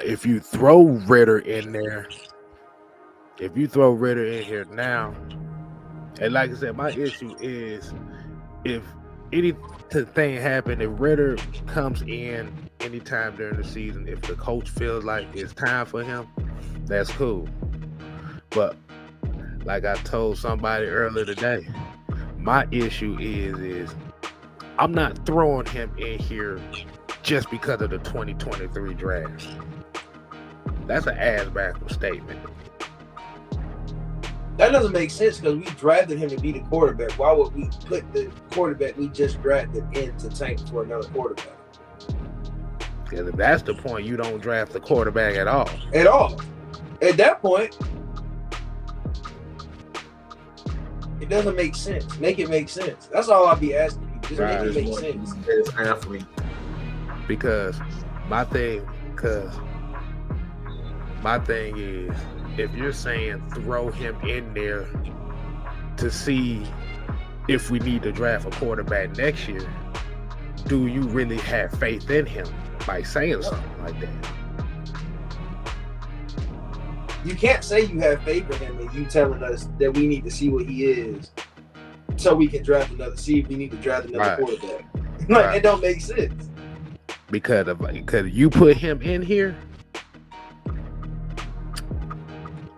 if you throw Ridder in there, if you throw Ridder in here now, and like I said, my issue is if anything happen, if Ridder comes in anytime during the season, if the coach feels like it's time for him, that's cool. But like I told somebody earlier today, my issue is I'm not throwing him in here just because of the 2023 draft. That's an ass-backwards statement. That doesn't make sense because we drafted him to be the quarterback. Why would we put the quarterback we just drafted in to tank for another quarterback? Because if that's the point, you don't draft the quarterback at all. At all. At that point, it doesn't make sense. Make it make sense. That's all I'll be asking you. Just make it make sense. Best athlete. Because my thing is, if you're saying throw him in there to see if we need to draft a quarterback next year, do you really have faith in him by saying something like that? You can't say you have faith in him and you telling us that we need to see what he is so we can draft another. See if we need to draft another quarterback. Like it don't make sense. Because you put him in here,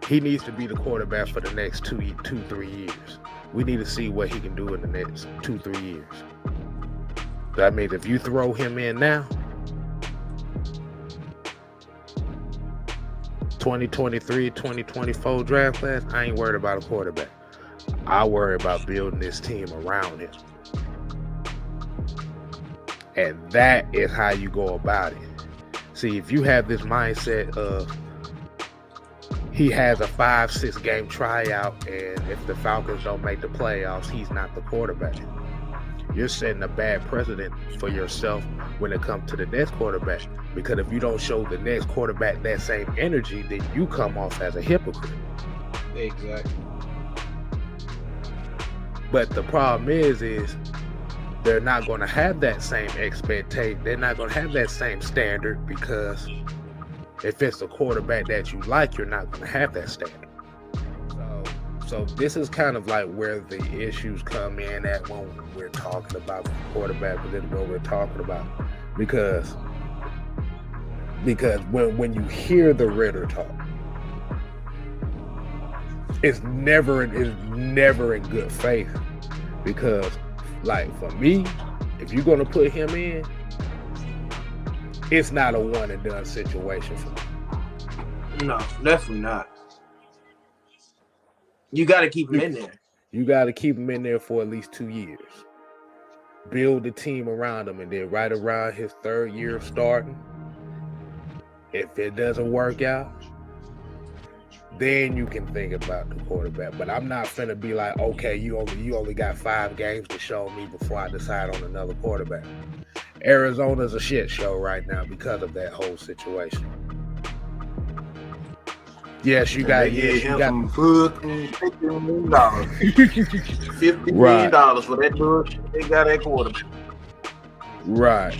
he needs to be the quarterback for the next 2-3 years. We need to see what he can do in the next 2-3 years. That means if you throw him in now, 2023, 2024 draft class, I ain't worried about a quarterback. I worry about building this team around him. And that is how you go about it. See, if you have this mindset of he has a 5-6 game tryout, and if the Falcons don't make the playoffs, he's not the quarterback. You're setting a bad precedent for yourself when it comes to the next quarterback. Because if you don't show the next quarterback that same energy, then you come off as a hypocrite. Exactly. But the problem is they're not going to have that same expectation. They're not going to have that same standard, because if it's a quarterback that you like, you're not going to have that standard. So this is kind of like where the issues come in at when we're talking about the quarterback position, what we're talking about. Because when you hear the Ridder talk, it's never in good faith. Because, like, for me, if you're going to put him in, it's not a one and done situation for me. No, definitely not. You got to keep him in there. You got to keep him in there for at least 2 years. Build the team around him, and then right around his 3rd year of starting, if it doesn't work out, then you can think about the quarterback. But I'm not finna be like, okay, you only got 5 games to show me before I decide on another quarterback. Arizona's a shit show right now because of that whole situation. Yes, you got some $50 million. $50 million for that bullshit. They got that quarterback. Right.